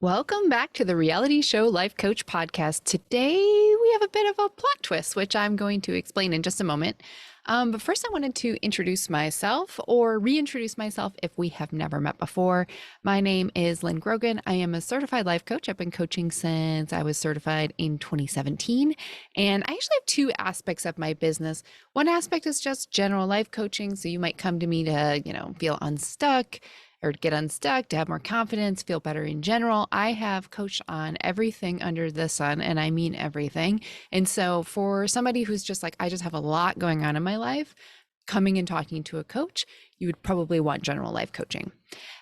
Welcome back to the Reality Show Life Coach podcast. Today we have a bit of a plot twist, which I'm going to explain in just a moment. But first, I wanted to introduce myself or reintroduce myself if we have never met before. My name is Lynn Grogan. I am a certified life coach. I've been coaching since I was certified in 2017. And I actually have two aspects of my business. One aspect is just general life coaching. So you might come to me to, feel unstuck or get unstuck, to have more confidence, feel better in general. I have coached on everything under the sun, and I mean everything. And so for somebody who's just like, I just have a lot going on in my life, coming and talking to a coach, you would probably want general life coaching.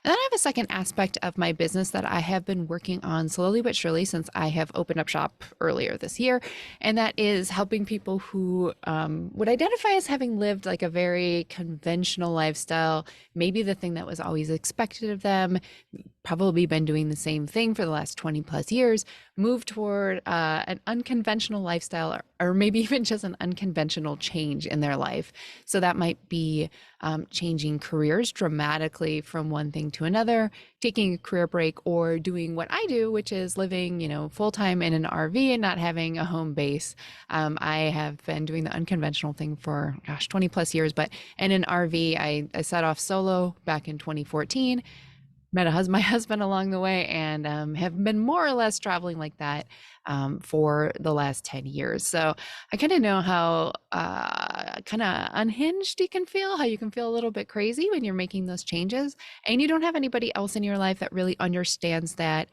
And then I have a second aspect of my business that I have been working on slowly but surely since I have opened up shop earlier this year. And that is helping people who would identify as having lived like a very conventional lifestyle, maybe the thing that was always expected of them, probably been doing the same thing for the last 20 plus years, move toward an unconventional lifestyle, or maybe even just an unconventional change in their life. So that might be changing careers dramatically from one thing to another, taking a career break, or doing what I do, which is living, full-time in an RV and not having a home base. I have been doing the unconventional thing for, 20 plus years, but in an RV, I set off solo back in 2014, met my husband along the way, and have been more or less traveling like that for the last 10 years. So I kind of know how kind of unhinged you can feel, how you can feel a little bit crazy when you're making those changes and you don't have anybody else in your life that really understands that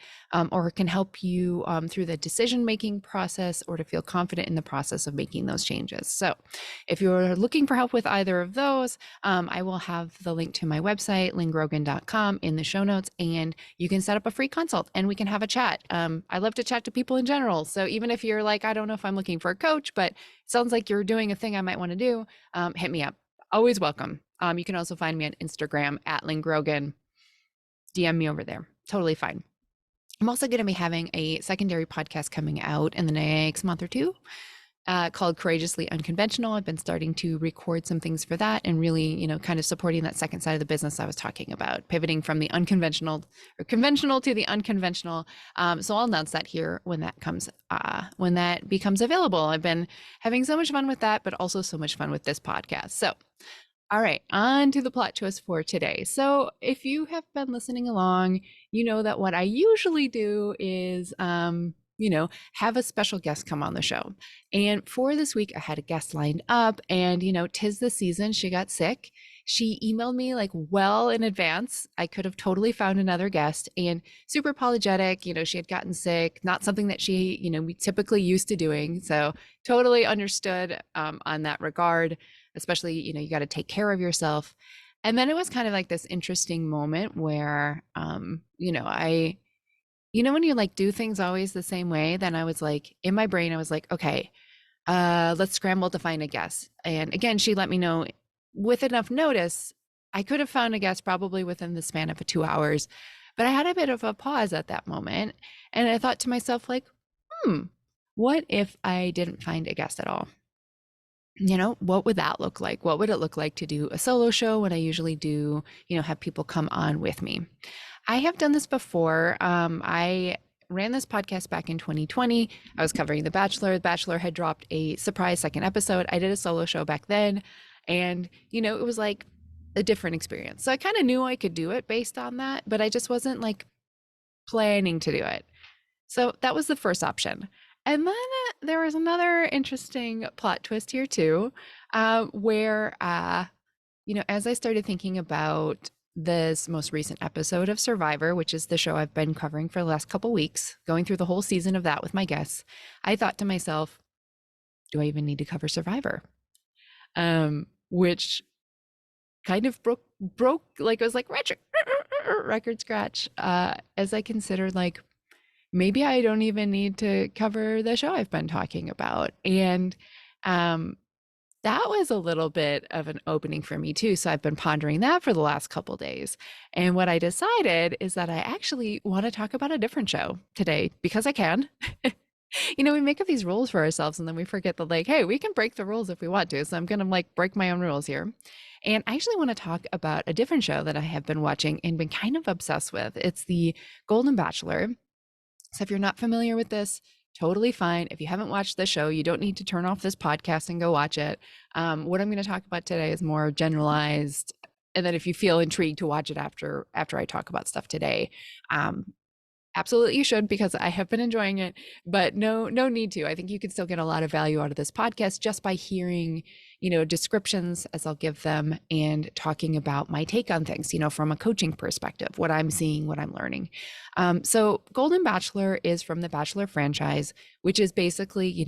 or can help you through the decision-making process or to feel confident in the process of making those changes. So if you're looking for help with either of those, I will have the link to my website, lynngrogan.com, in the show notes, and you can set up a free consult and we can have a chat. I love to chat to people in general. So even if you're like, I don't know if I'm looking for a coach, but it sounds like you're doing a thing I might want to do, hit me up. Always welcome. You can also find me on Instagram at Lynn Grogan. DM me over there. Totally fine. I'm also going to be having a secondary podcast coming out in the next month or two. Called Courageously Unconventional. I've been starting to record some things for that and really, kind of supporting that second side of the business I was talking about, pivoting from the unconventional or conventional to the unconventional. So I'll announce that here when that becomes available. I've been having so much fun with that, but also so much fun with this podcast. So, all right, on to the plot twist for today. So if you have been listening along, you know that what I usually do is, have a special guest come on the show. And for this week, I had a guest lined up and, 'tis the season. She got sick. She emailed me like well in advance. I could have totally found another guest and super apologetic. She had gotten sick, not something that she, we typically used to doing. So totally understood on that regard, especially, you got to take care of yourself. And then it was kind of like this interesting moment where, when you like do things always the same way, then I was like, in my brain, I was like, okay, let's scramble to find a guest. And again, she let me know with enough notice, I could have found a guest probably within the span of 2 hours, but I had a bit of a pause at that moment. And I thought to myself like, what if I didn't find a guest at all? What would that look like? What would it look like to do a solo show when I usually do, have people come on with me? I have done this before. I ran this podcast back in 2020. I was covering The Bachelor. The Bachelor had dropped a surprise second episode. I did a solo show back then. And, it was like a different experience. So I kind of knew I could do it based on that, but I just wasn't like planning to do it. So that was the first option. And then there was another interesting plot twist here too, where, as I started thinking about this most recent episode of Survivor, which is the show I've been covering for the last couple weeks, going through the whole season of that with my guests, I thought to myself, do I even need to cover Survivor? Which kind of broke, like it was like record scratch, as I considered like, maybe I don't even need to cover the show I've been talking about. And that was a little bit of an opening for me too. So I've been pondering that for the last couple days. And what I decided is that I actually want to talk about a different show today because I can. We make up these rules for ourselves and then we forget that like, hey, we can break the rules if we want to. So I'm going to like break my own rules here. And I actually want to talk about a different show that I have been watching and been kind of obsessed with. It's the Golden Bachelor. So if you're not familiar with this, totally fine. If you haven't watched the show, you don't need to turn off this podcast and go watch it. What I'm going to talk about today is more generalized, and then if you feel intrigued to watch it after I talk about stuff today, um, absolutely you should, because I have been enjoying it, but no need to. I think you can still get a lot of value out of this podcast just by hearing, descriptions as I'll give them and talking about my take on things, from a coaching perspective, what I'm seeing, what I'm learning. So Golden Bachelor is from the Bachelor franchise, which is basically,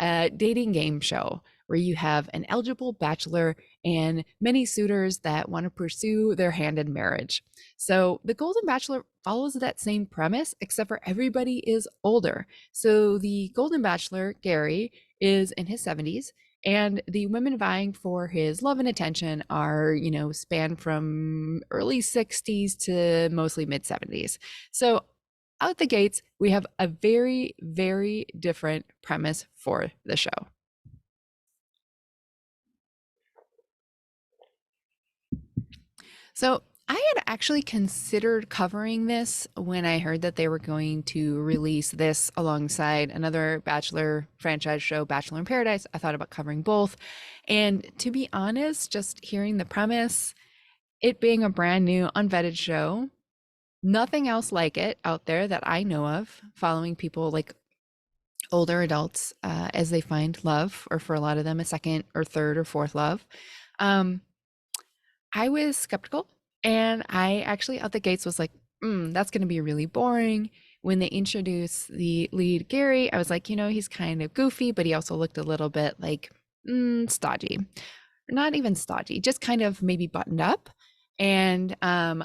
a dating game show where you have an eligible bachelor and many suitors that want to pursue their hand in marriage. So the Golden Bachelor follows that same premise, except for everybody is older. So the Golden Bachelor, Gerry, is in his 70s, and the women vying for his love and attention are, span from early 60s to mostly mid 70s. So out the gates, we have a very, very different premise for the show. So I had actually considered covering this when I heard that they were going to release this alongside another Bachelor franchise show, Bachelor in Paradise. I thought about covering both. And to be honest, just hearing the premise, it being a brand new, unvetted show, nothing else like it out there that I know of, following people like older adults as they find love, or for a lot of them, a second or third or fourth love. Um, I was skeptical, and I actually out the gates was like, that's going to be really boring. When they introduced the lead, Gerry, I was like, he's kind of goofy, but he also looked a little bit like stodgy. Not even stodgy, just kind of maybe buttoned up. And I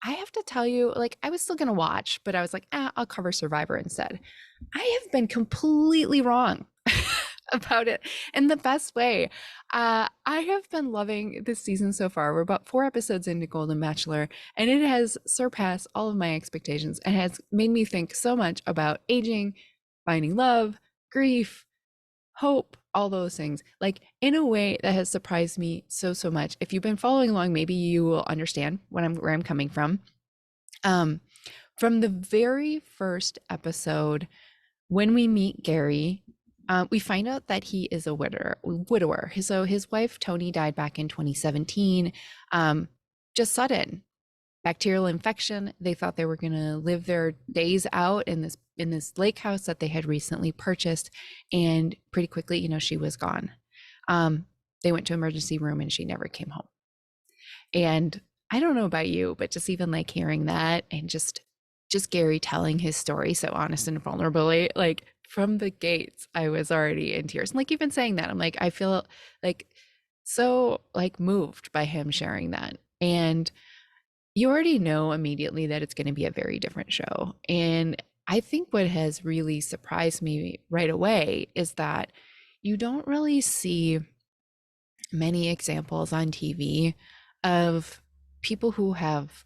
have to tell you, like, I was still going to watch, but I was like, I'll cover Survivor instead. I have been completely wrong about it in the best way. I have been loving this season so far. We're about 4 episodes into Golden Bachelor, and it has surpassed all of my expectations and has made me think so much about aging, finding love, grief, hope, all those things, like in a way that has surprised me so much. If you've been following along, maybe you will understand where I'm coming from. Um, from the very first episode, when we meet Gerry, we find out that he is a widower. So his wife Tony died back in 2017. Just sudden bacterial infection. They thought they were going to live their days out in this lake house that they had recently purchased, and pretty quickly, she was gone. They went to emergency room and she never came home. And I don't know about you, but just even like hearing that, and just Gerry telling his story so honest and vulnerably, like from the gates, I was already in tears. And like even saying that, I'm like, I feel like so like moved by him sharing that. And you already know immediately that it's going to be a very different show. And I think what has really surprised me right away is that you don't really see many examples on TV of people who have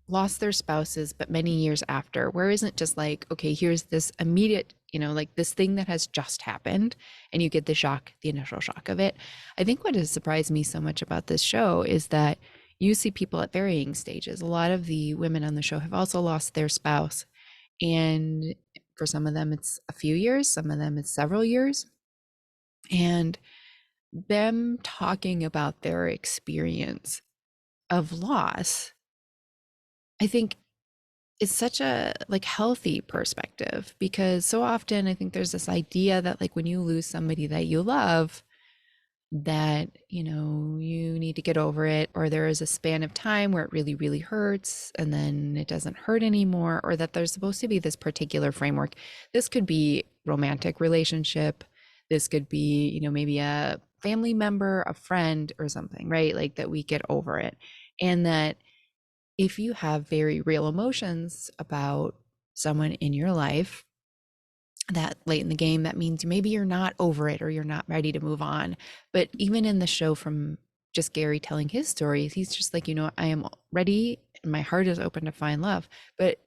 lost their spouses, but many years after, where isn't just like, okay, here's this immediate, like this thing that has just happened, and you get the shock, the initial shock of it. I think what has surprised me so much about this show is that you see people at varying stages. A lot of the women on the show have also lost their spouse. And for some of them, it's a few years, some of them, it's several years. And them talking about their experience of loss, I think is such a like healthy perspective, because so often I think there's this idea that like when you lose somebody that you love, that you need to get over it, or there is a span of time where it really hurts and then it doesn't hurt anymore, or that there's supposed to be this particular framework. This could be romantic relationship, this could be maybe a family member, a friend or something, right? Like that we get over it. And that if you have very real emotions about someone in your life that late in the game, that means maybe you're not over it or you're not ready to move on. But even in the show, from just Gerry telling his stories, he's just like, I am ready and my heart is open to find love. But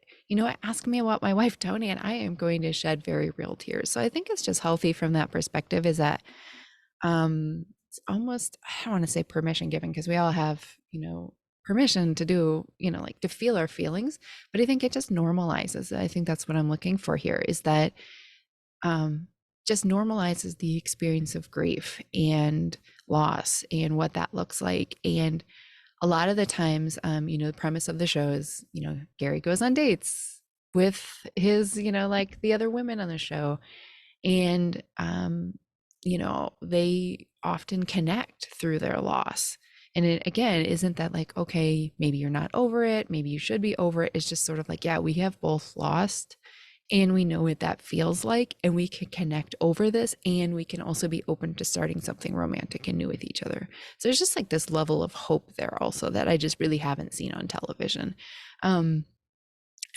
ask me about my wife Tony, and I am going to shed very real tears. So I think it's just healthy from that perspective, is that it's almost, I don't want to say permission given, because we all have permission to do, like to feel our feelings, but I think it just normalizes it. I think that's what I'm looking for here, is that um, just normalizes the experience of grief and loss and what that looks like. And a lot of the times, the premise of the show is, Gerry goes on dates with his, like the other women on the show. And, they often connect through their loss. And it, again, isn't that like, okay, maybe you're not over it, maybe you should be over it. It's just sort of like, yeah, we have both lost and we know what that feels like, and we can connect over this, and we can also be open to starting something romantic and new with each other. So there's just like this level of hope there also that I just really haven't seen on television. um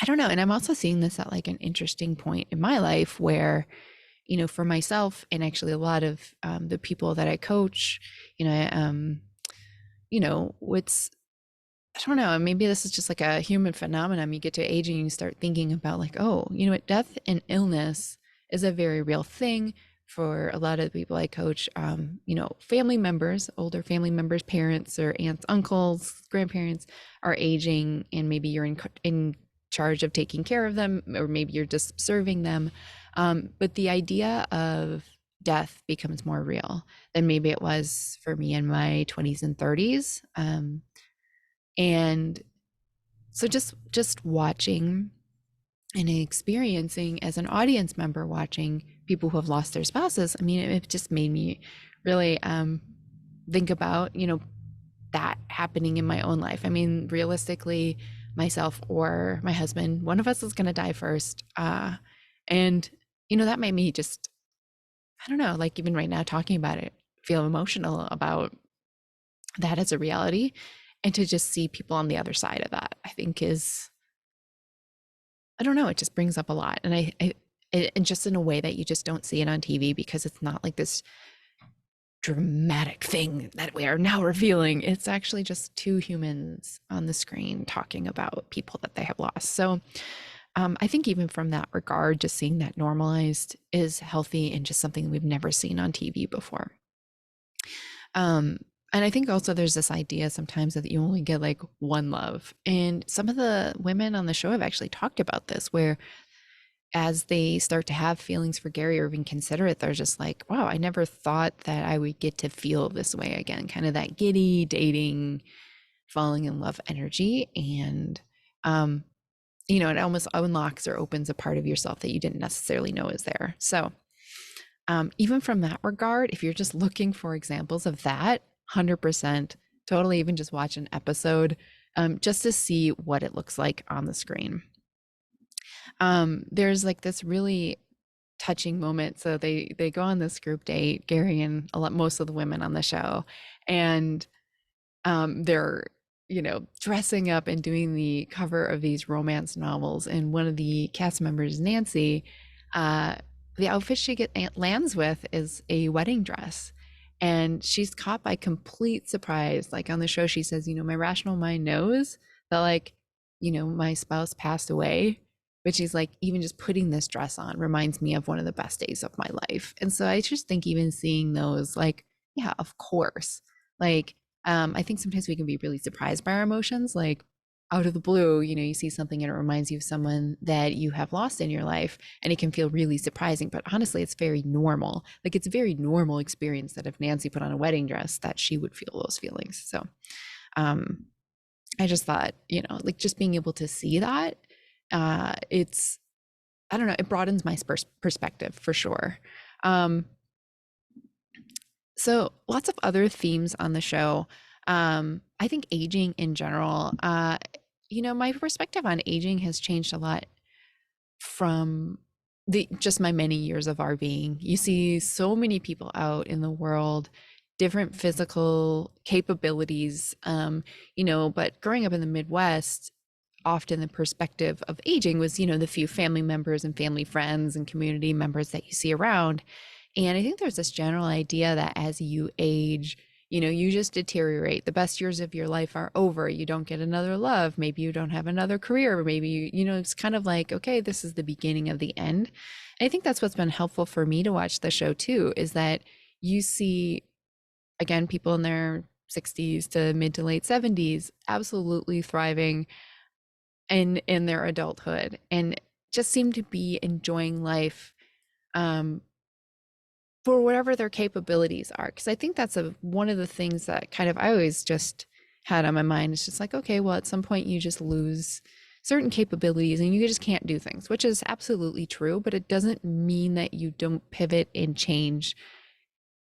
I don't know, and I'm also seeing this at like an interesting point in my life where, for myself and actually a lot of the people that I coach, what's, I don't know, maybe this is just like a human phenomenon. You get to aging and you start thinking about like, oh, what, death and illness is a very real thing for a lot of the people I coach. Family members, older family members, parents or aunts, uncles, grandparents are aging, and maybe you're in charge of taking care of them, or maybe you're just serving them. But the idea of death becomes more real than maybe it was for me in my 20s and 30s. And so just watching and experiencing as an audience member, watching people who have lost their spouses, I mean, it just made me really think about, that happening in my own life. I mean, realistically, myself or my husband, one of us is going to die first. And, that made me just, I don't know, like even right now talking about it, feel emotional about that as a reality. And to just see people on the other side of that, I think is, I don't know, it just brings up a lot. And and just in a way that you just don't see it on TV, because it's not like this dramatic thing that we are now revealing. It's actually just two humans on the screen talking about people that they have lost. So I think even from that regard, just seeing that normalized is healthy and just something we've never seen on TV before. And I think also there's this idea sometimes that you only get like one love. And some of the women on the show have actually talked about this, where as they start to have feelings for Gerry or even consider it, they're just like, wow, I never thought that I would get to feel this way again, kind of that giddy, dating, falling in love energy. And, it almost unlocks or opens a part of yourself that you didn't necessarily know is there. So even from that regard, if you're just looking for examples of that, 100% totally even just watch an episode just to see what it looks like on the screen. There's like this really touching moment. So they go on this group date, Gerry and most of the women on the show, and they're dressing up and doing the cover of these romance novels. And one of the cast members, Nancy, the outfit she lands with is a wedding dress. And she's caught by complete surprise. Like on the show, she says, my rational mind knows that like, my spouse passed away. But she's like, even just putting this dress on reminds me of one of the best days of my life. And so I just think even seeing those, like, yeah, of course. Like, I think sometimes we can be really surprised by our emotions. Like out of the blue, you see something and it reminds you of someone that you have lost in your life, and it can feel really surprising. But honestly, it's very normal. Like it's a very normal experience that if Nancy put on a wedding dress, that she would feel those feelings. So I just thought, like just being able to see that, it's, I don't know, it broadens my perspective for sure. So lots of other themes on the show. I think aging in general, my perspective on aging has changed a lot from just my many years of RVing. You see so many people out in the world, different physical capabilities, but growing up in the Midwest, often the perspective of aging was, the few family members and family friends and community members that you see around. And I think there's this general idea that as you age, you just deteriorate. The best years of your life are over. You don't get another love. Maybe you don't have another career. Maybe, it's kind of like, okay, this is the beginning of the end. And I think that's what's been helpful for me to watch the show too, is that you see, again, people in their 60s to mid to late 70s, absolutely thriving in their adulthood and just seem to be enjoying life um, for whatever their capabilities are. Because I think that's one of the things that kind of I always just had on my mind. It's just like, okay, well, at some point you just lose certain capabilities and you just can't do things, which is absolutely true, but it doesn't mean that you don't pivot and change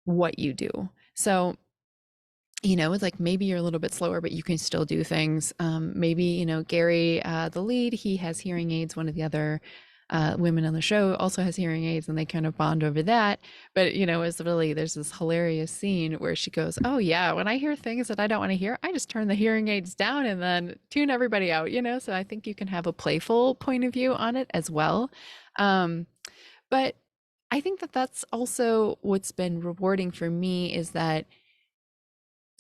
what you do. So, it's like maybe you're a little bit slower, but you can still do things. Maybe, Gerry, the lead, he has hearing aids. One of the other women on the show also has hearing aids, and they kind of bond over that. But, it's really, there's this hilarious scene where she goes, oh, yeah, when I hear things that I don't want to hear, I just turn the hearing aids down and then tune everybody out. So I think you can have a playful point of view on it as well. But I think that that's also what's been rewarding for me is that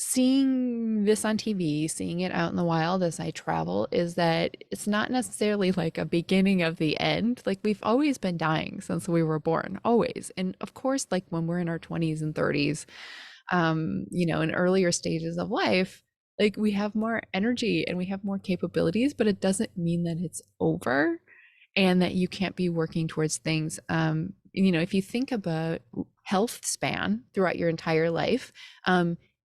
seeing this on TV, seeing it out in the wild as I travel, is that it's not necessarily like a beginning of the end. Like we've always been dying since we were born, always. And of course, like when we're in our 20s and 30s, in earlier stages of life, like we have more energy and we have more capabilities, but it doesn't mean that it's over and that you can't be working towards things. If you think about health span throughout your entire life,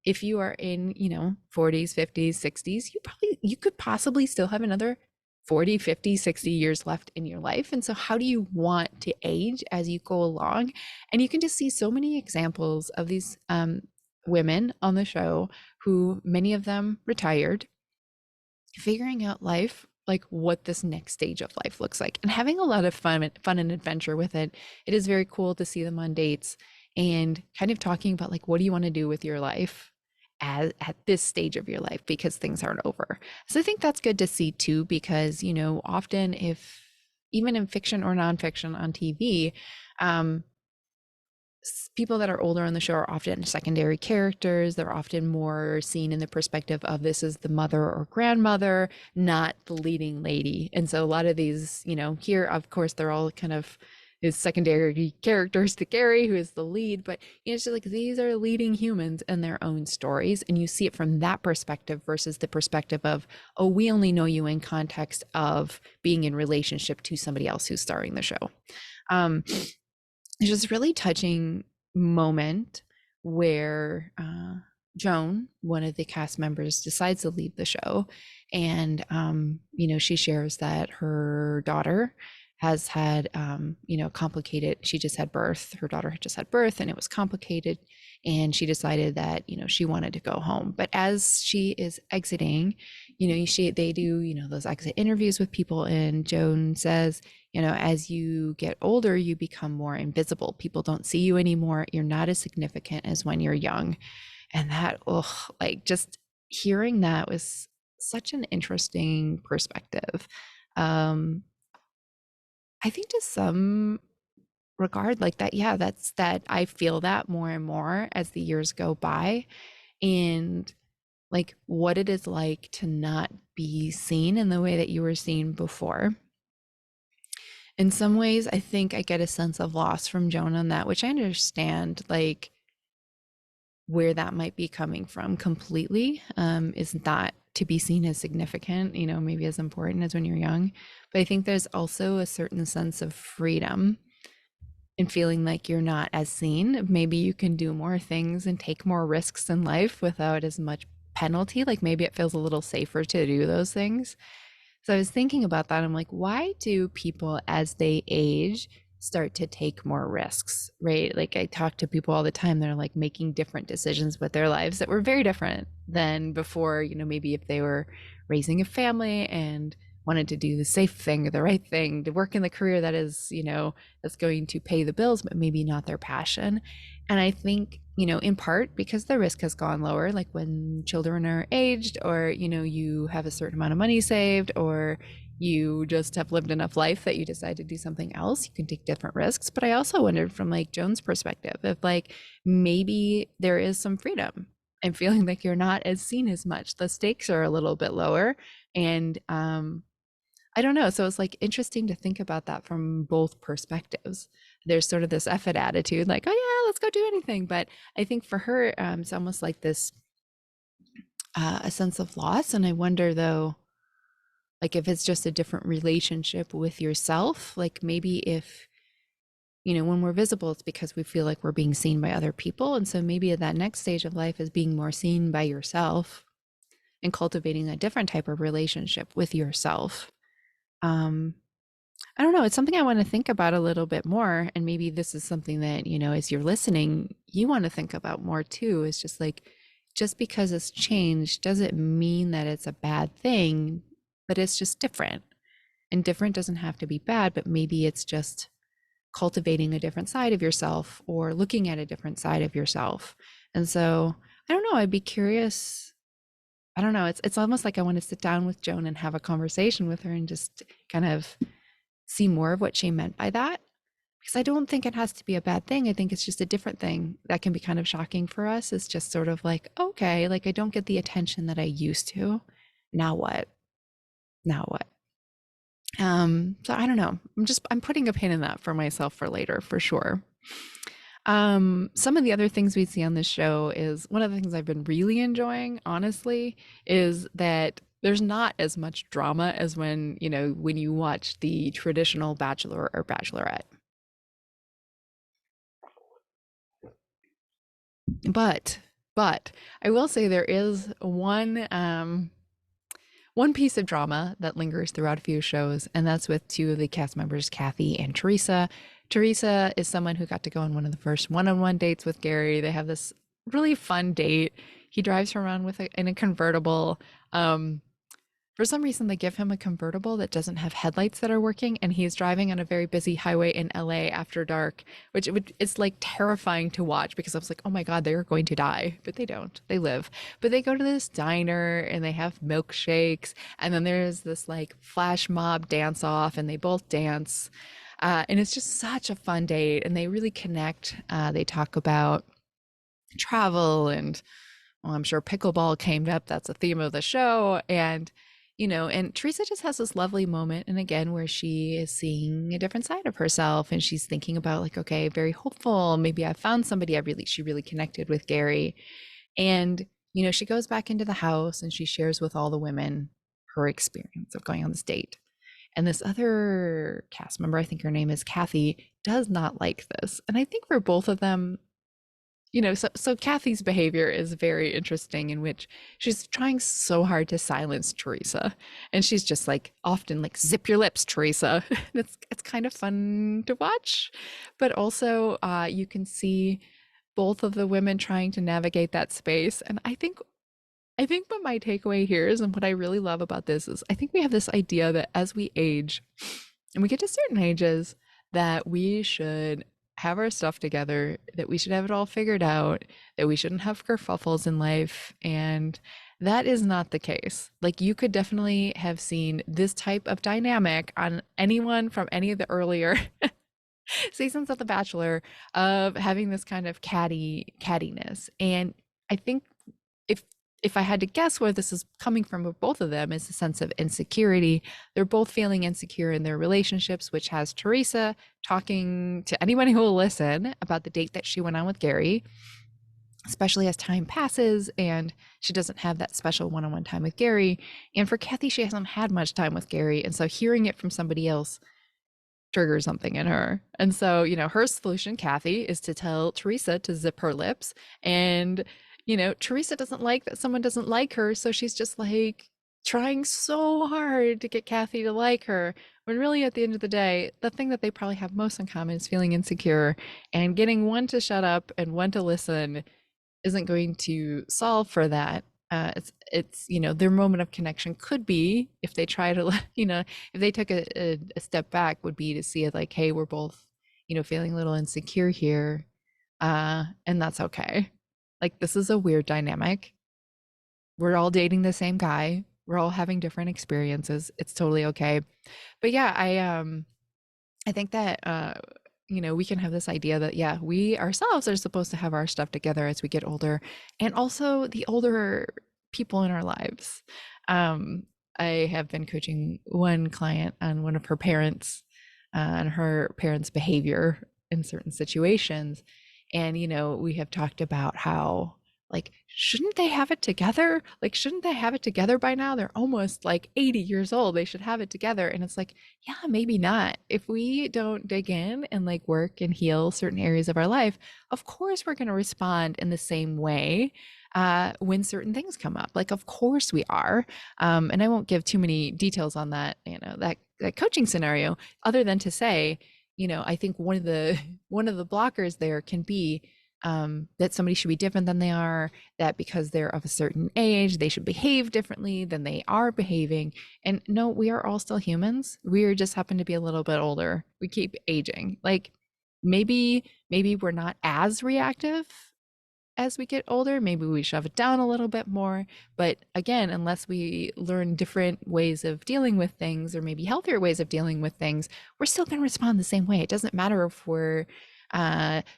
if you are in 40s, 50s, 60s, you could possibly still have another 40, 50, 60 years left in your life. And so how do you want to age as you go along? And you can just see so many examples of these women on the show who many of them retired, figuring out life, like what this next stage of life looks like, and having a lot of fun and adventure with it. It is very cool to see them on dates and kind of talking about like, what do you want to do with your life at this stage of your life, because things aren't over. So I think that's good to see too, because often, if even in fiction or nonfiction on TV, people that are older on the show are often secondary characters. They're often more seen in the perspective of this is the mother or grandmother, not the leading lady. And so a lot of these, here, of course, they're all kind of is secondary characters to Gerry, who is the lead, but it's just like these are leading humans in their own stories, and you see it from that perspective versus the perspective of, oh, we only know you in context of being in relationship to somebody else who's starring the show. It's just really touching moment where Joan, one of the cast members, decides to leave the show, and she shares that her daughter has had complicated, she just had birth, her daughter had just had birth, and it was complicated, and she decided that she wanted to go home. But as she is exiting, they do those exit interviews with people, and Joan says, as you get older, you become more invisible. People don't see you anymore. You're not as significant as when you're young. And that, like just hearing that was such an interesting perspective. I think to some regard like that, yeah, that I feel that more and more as the years go by, and like what it is like to not be seen in the way that you were seen before. In some ways, I think I get a sense of loss from Joan on that, which I understand, like where that might be coming from completely, is not to be seen as significant, maybe as important as when you're young. But I think there's also a certain sense of freedom in feeling like you're not as seen. Maybe you can do more things and take more risks in life without as much penalty. Like maybe it feels a little safer to do those things. So I was thinking about that. I'm like, why do people as they age start to take more risks, right? Like I talk to people all the time, they're like making different decisions with their lives that were very different than before, maybe if they were raising a family and wanted to do the safe thing or the right thing, to work in the career that is, that's going to pay the bills, but maybe not their passion. And I think, in part because the risk has gone lower, like when children are aged, or, you have a certain amount of money saved, or you just have lived enough life that you decide to do something else, you can take different risks. But I also wondered from like Joan's perspective, if like maybe there is some freedom and feeling like you're not as seen as much. The stakes are a little bit lower. And I don't know. So it's like interesting to think about that from both perspectives. There's sort of this effort attitude, like, oh yeah, let's go do anything. But I think for her, it's almost like this a sense of loss. And I wonder though, like if it's just a different relationship with yourself, like maybe if, when we're visible, it's because we feel like we're being seen by other people. And so maybe at that next stage of life is being more seen by yourself and cultivating a different type of relationship with yourself. Um, I don't know. It's something I want to think about a little bit more. And maybe this is something that, as you're listening, you want to think about more too. It's just like, just because it's changed doesn't mean that it's a bad thing, but it's just different. And different doesn't have to be bad, but maybe it's just cultivating a different side of yourself or looking at a different side of yourself. And so I don't know. I'd be curious. I don't know. It's almost like I want to sit down with Joan and have a conversation with her and just kind of see more of what she meant by that, because I don't think it has to be a bad thing. I think it's just a different thing that can be kind of shocking for us. It's just sort of like, okay, like I don't get the attention that I used to. Now what? Now what? So I don't know. I'm putting a pin in that for myself for later, for sure. Some of the other things we see on this show is one of the things I've been really enjoying, honestly, is that there's not as much drama as when you watch the traditional Bachelor or Bachelorette. But I will say there is one piece of drama that lingers throughout a few shows, and that's with two of the cast members, Kathy and Teresa. Teresa is someone who got to go on one of the first one-on-one dates with Gerry. They have this really fun date. He drives her around in a convertible. For some reason, they give him a convertible that doesn't have headlights that are working, and he's driving on a very busy highway in LA after dark, which it's like terrifying to watch because I was like, oh my God, they are going to die. But they don't. They live. But they go to this diner and they have milkshakes, and then there's this like flash mob dance off, and they both dance. And it's just such a fun date, and they really connect. They talk about travel and well, I'm sure pickleball came up. That's a theme of the show. And Teresa just has this lovely moment. And again, where she is seeing a different side of herself and she's thinking about like, okay, very hopeful. Maybe I found somebody she really connected with Gerry. And, she goes back into the house and she shares with all the women her experience of going on this date. And this other cast member, I think her name is Kathy, does not like this. And I think for both of them, so Kathy's behavior is very interesting, in which she's trying so hard to silence Teresa, and she's just like often like, zip your lips, Teresa. It's kind of fun to watch, but also you can see both of the women trying to navigate that space. And I think what my takeaway here is, and what I really love about this is, I think we have this idea that as we age and we get to certain ages, that we should have our stuff together, that we should have it all figured out, that we shouldn't have kerfuffles in life. And that is not the case. Like, you could definitely have seen this type of dynamic on anyone from any of the earlier seasons of The Bachelor, of having this kind of cattiness. And I think if if I had to guess where this is coming from with both of them, is a sense of insecurity. They're both feeling insecure in their relationships, which has Teresa talking to anyone who will listen about the date that she went on with Gerry, especially as time passes and she doesn't have that special one-on-one time with Gerry. And for Kathy, she hasn't had much time with Gerry. And so hearing it from somebody else triggers something in her. And so, her solution, Kathy, is to tell Teresa to zip her lips. And Teresa doesn't like that someone doesn't like her, so she's just like trying so hard to get Kathy to like her, when really at the end of the day, the thing that they probably have most in common is feeling insecure, and getting one to shut up and one to listen isn't going to solve for that. It's their moment of connection could be, if they try to if they took a step back, would be to see it like, hey, we're both feeling a little insecure here, and that's okay. Like, this is a weird dynamic. We're all dating the same guy. We're all having different experiences. It's totally okay. But yeah, I think that we can have this idea that, yeah, we ourselves are supposed to have our stuff together as we get older, and also the older people in our lives. I have been coaching one client on one of her parents, and her parents' behavior in certain situations. And we have talked about how, like, shouldn't they have it together? Like, shouldn't they have it together by now? They're almost like 80 years old. They should have it together. And it's like, yeah, maybe not. If we don't dig in and like work and heal certain areas of our life, of course we're going to respond in the same way when certain things come up. Like, of course we are. And I won't give too many details on that, that coaching scenario, other than to say, I think one of the blockers there can be that somebody should be different than they are, that because they're of a certain age, they should behave differently than they are behaving. And no, we are all still humans. We are just happen to be a little bit older. We keep aging. Like maybe we're not as reactive as we get older. Maybe we shove it down a little bit more. But again, unless we learn different ways of dealing with things, or maybe healthier ways of dealing with things, we're still going to respond the same way. It doesn't matter if we're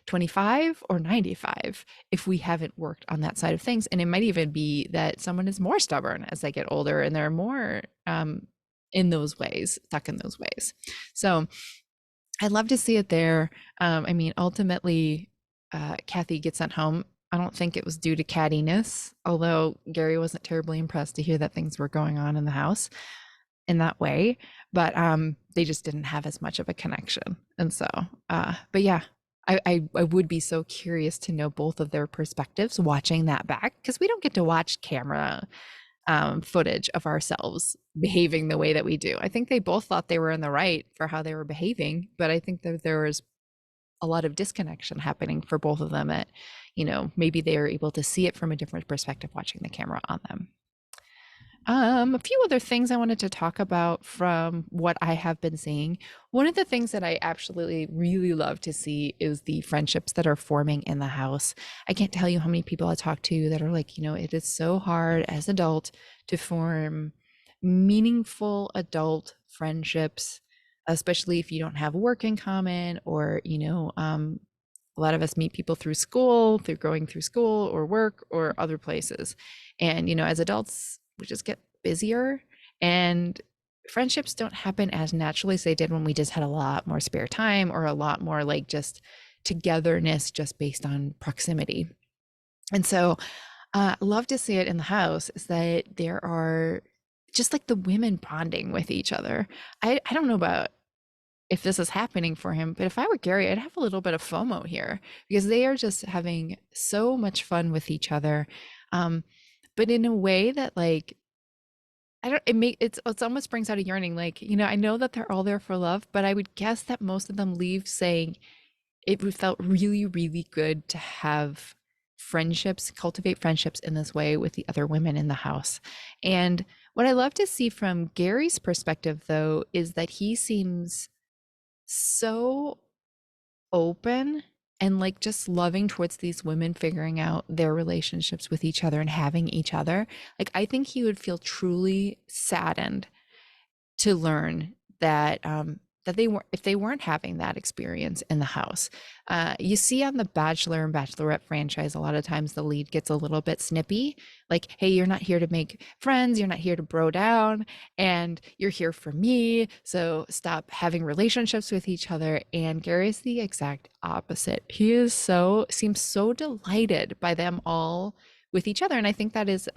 25 or 95 if we haven't worked on that side of things. And it might even be that someone is more stubborn as they get older and they're more in those ways, stuck in those ways. So I'd love to see it there. I mean, ultimately, Kathy gets sent home. I don't think it was due to cattiness, although Gerry wasn't terribly impressed to hear that things were going on in the house in that way. But they just didn't have as much of a connection. And so, but yeah, I would be so curious to know both of their perspectives watching that back, because we don't get to watch camera footage of ourselves behaving the way that we do. I think they both thought they were in the right for how they were behaving, but I think that there was a lot of disconnection happening for both of them at, maybe they were able to see it from a different perspective watching the camera on them. A few other things I wanted to talk about from what I have been seeing. One of the things that I absolutely really love to see is the friendships that are forming in the house. I can't tell you how many people I talk to that are like, it is so hard as adult to form meaningful adult friendships, especially if you don't have work in common, or, a lot of us meet people through school, through going through school or work or other places. And, as adults, we just get busier, and friendships don't happen as naturally as they did when we just had a lot more spare time, or a lot more like just togetherness just based on proximity. And so love to see it in the house is that there are just like the women bonding with each other. I don't know about if this is happening for him, but if I were Gerry, I'd have a little bit of FOMO here, because they are just having so much fun with each other. But in a way that like, I don't, it's almost brings out a yearning. Like, I know that they're all there for love, but I would guess that most of them leave saying it felt really, really good to have friendships, cultivate friendships in this way with the other women in the house. And what I love to see from Gerry's perspective, though, is that he seems so open and like just loving towards these women figuring out their relationships with each other and having each other. Like, I think he would feel truly saddened to learn that that they weren't, if they weren't having that experience in the house. You see on the Bachelor and Bachelorette franchise, a lot of times the lead gets a little bit snippy, like, hey, you're not here to make friends, you're not here to bro down, and you're here for me, so stop having relationships with each other. And Gary's the exact opposite. He is seems so delighted by them all with each other. And I think that is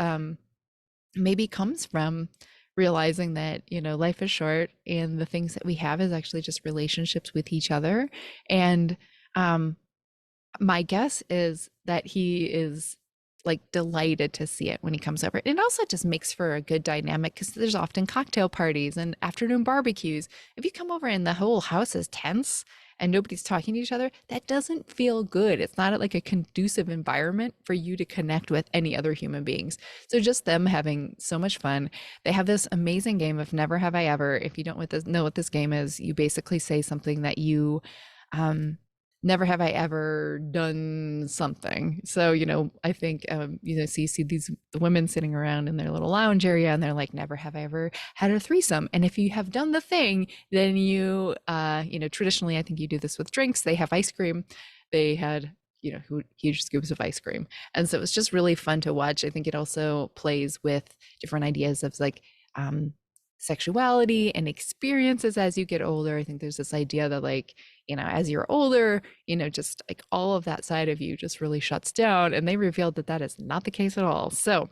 maybe comes from realizing that life is short, and the things that we have is actually just relationships with each other. And my guess is that he is like delighted to see it when he comes over. It also just makes for a good dynamic, because there's often cocktail parties and afternoon barbecues. If you come over and the whole house is tense and nobody's talking to each other, that doesn't feel good. It's not like a conducive environment for you to connect with any other human beings. So just them having so much fun. They have this amazing game of Never Have I Ever. If you don't know what this game is, you basically say something that you never have I ever done something. So, I think, so you see the women sitting around in their little lounge area, and they're like, never have I ever had a threesome. And if you have done the thing, then you, traditionally, I think you do this with drinks. They have ice cream. They had, huge scoops of ice cream. And so it's just really fun to watch. I think it also plays with different ideas of like, sexuality and experiences as you get older. I think there's this idea that, like, as you're older, just like all of that side of you just really shuts down. And they revealed that that is not the case at all. So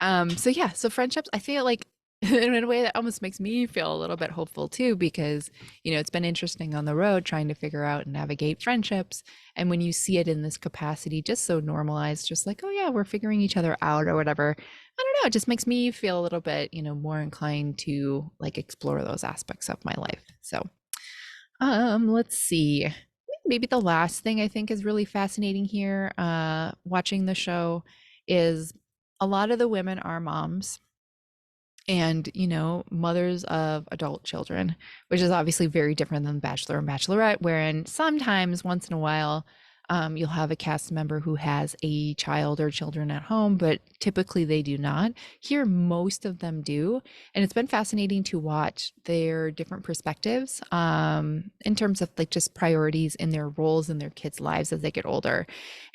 yeah, so friendships, I feel like in a way that almost makes me feel a little bit hopeful too, because it's been interesting on the road trying to figure out and navigate friendships. And when you see it in this capacity, just so normalized, just like, oh yeah, we're figuring each other out or whatever. I don't know, it just makes me feel a little bit, more inclined to like explore those aspects of my life. So let's see. Maybe the last thing I think is really fascinating here, watching the show, is a lot of the women are moms and mothers of adult children, which is obviously very different than Bachelor and Bachelorette, wherein sometimes once in a while you'll have a cast member who has a child or children at home, but typically they do not. Here most of them do, and it's been fascinating to watch their different perspectives in terms of like just priorities in their roles in their kids' lives as they get older.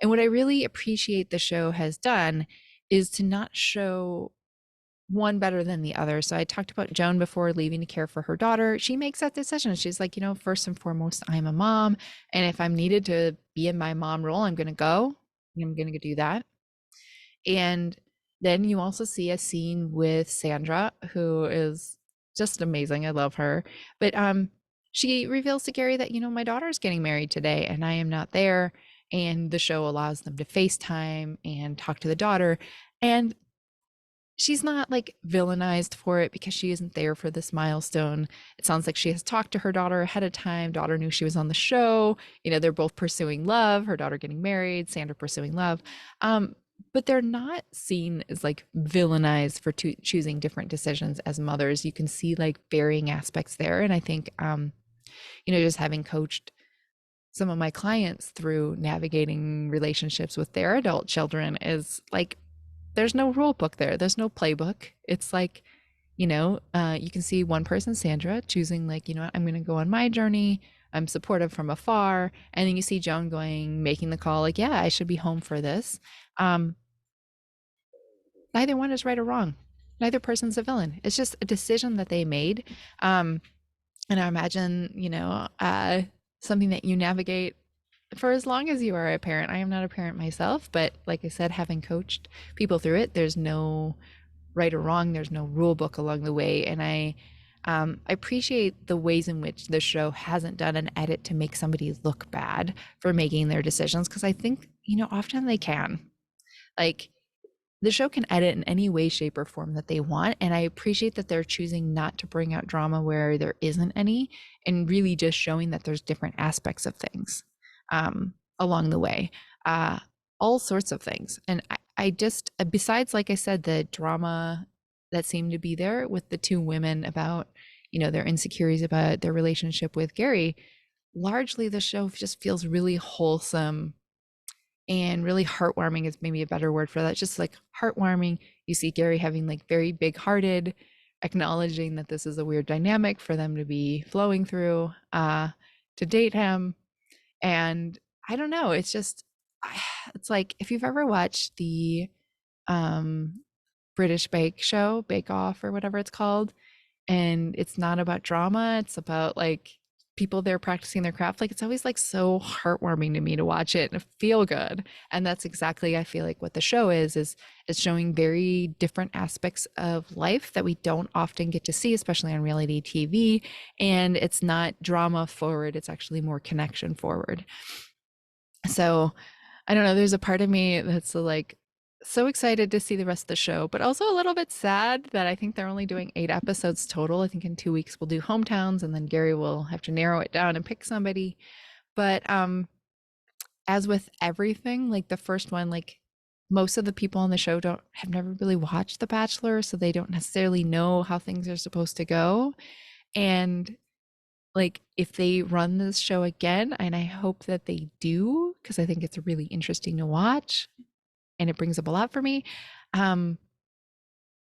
And what I really appreciate the show has done is to not show one better than the other. So I talked about Joan before leaving to care for her daughter. She makes that decision. She's like, first and foremost, I'm a mom. And if I'm needed to be in my mom role, I'm going to go. I'm going to do that. And then you also see a scene with Sandra, who is just amazing. I love her. But she reveals to Gerry that, my daughter's getting married today and I am not there. And the show allows them to FaceTime and talk to the daughter. And she's not like villainized for it because she isn't there for this milestone. It sounds like she has talked to her daughter ahead of time. Daughter knew she was on the show. They're both pursuing love, her daughter getting married, Sandra pursuing love. But they're not seen as like villainized for choosing different decisions as mothers. You can see like varying aspects there. And I think, just having coached some of my clients through navigating relationships with their adult children is like, there's no rule book there. There's no playbook. It's like, you can see one person, Sandra, choosing like, I'm going to go on my journey. I'm supportive from afar. And then you see Joan making the call like, yeah, I should be home for this. Neither one is right or wrong. Neither person's a villain. It's just a decision that they made. And I imagine, something that you navigate for as long as you are a parent. I am not a parent myself, but like I said, having coached people through it, there's no right or wrong. There's no rule book along the way. And I appreciate the ways in which the show hasn't done an edit to make somebody look bad for making their decisions. Cause I think, often they can. Like, the show can edit in any way, shape, or form that they want. And I appreciate that they're choosing not to bring out drama where there isn't any, and really just showing that there's different aspects of things along the way. All sorts of things. And I just, besides, like I said, the drama that seemed to be there with the two women about, their insecurities about their relationship with Gerry, largely the show just feels really wholesome and really heartwarming is maybe a better word for that. Just like heartwarming. You see Gerry having like very big hearted, acknowledging that this is a weird dynamic for them to be flowing through, to date him. And I don't know, it's just, it's like if you've ever watched the British Bake Off or whatever it's called, and it's not about drama, it's about like people there practicing their craft, like it's always like so heartwarming to me to watch it and feel good. And that's exactly, I feel like what the show is showing very different aspects of life that we don't often get to see, especially on reality TV. And it's not drama forward, it's actually more connection forward. So I don't know, there's a part of me that's like so excited to see the rest of the show, but also a little bit sad that I think they're only doing 8 episodes total. I think in 2 weeks we'll do hometowns and then Gerry will have to narrow it down and pick somebody. But as with everything, like the first one, like most of the people on the show have never really watched The Bachelor, so they don't necessarily know how things are supposed to go. And like if they run this show again, and I hope that they do, because I think it's really interesting to watch and it brings up a lot for me.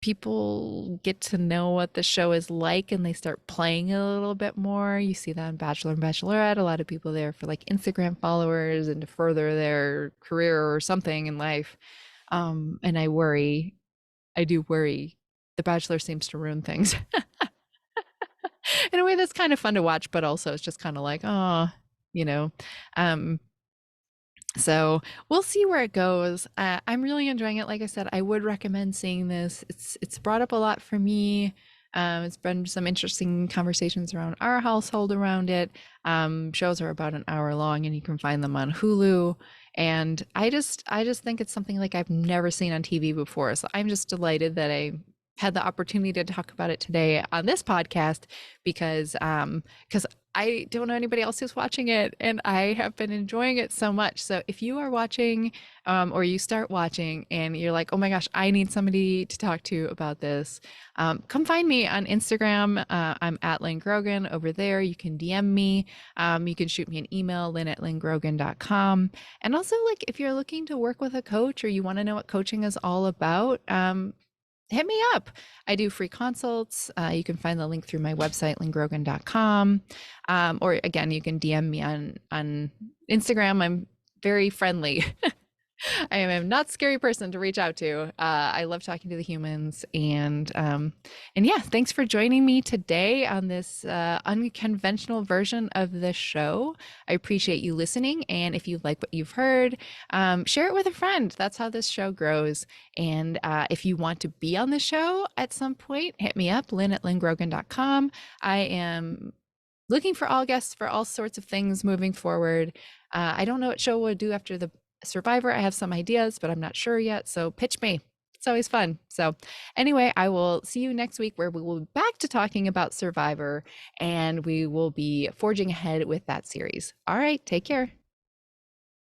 People get to know what the show is like and they start playing a little bit more. You see that in Bachelor and Bachelorette, a lot of people there for like Instagram followers and to further their career or something in life. And I do worry The Bachelor seems to ruin things in a way that's kind of fun to watch, but also it's just kind of like, oh, you know. Um, so we'll see where it goes. I'm really enjoying it. Like I said, I would recommend seeing this. It's brought up a lot for me. It's been some interesting conversations around our household around it. Shows are about an hour long, and you can find them on Hulu. And I just think it's something like I've never seen on TV before. So I'm just delighted that I had the opportunity to talk about it today on this podcast because I don't know anybody else who's watching it, and I have been enjoying it so much. So if you are watching, or you start watching and you're like, oh my gosh, I need somebody to talk to about this, come find me on Instagram. I'm at Lynn Grogan over there. You can DM me. You can shoot me an email, lynn@lynngrogan.com. And also, like, if you're looking to work with a coach or you want to know what coaching is all about, hit me up. I do free consults. You can find the link through my website, lynngrogan.com. Or again, you can DM me on Instagram. I'm very friendly. I am a not scary person to reach out to. I love talking to the humans, and yeah, thanks for joining me today on this unconventional version of the show. I appreciate you listening, and if you like what you've heard, share it with a friend. That's how this show grows. And if you want to be on the show at some point, hit me up, lynn@lynngrogan.com. I am looking for all guests for all sorts of things moving forward. I don't know what show we'll do after the Survivor. I have some ideas, but I'm not sure yet. So pitch me. It's always fun. So anyway, I will see you next week where we will be back to talking about Survivor, and we will be forging ahead with that series. All right, take care.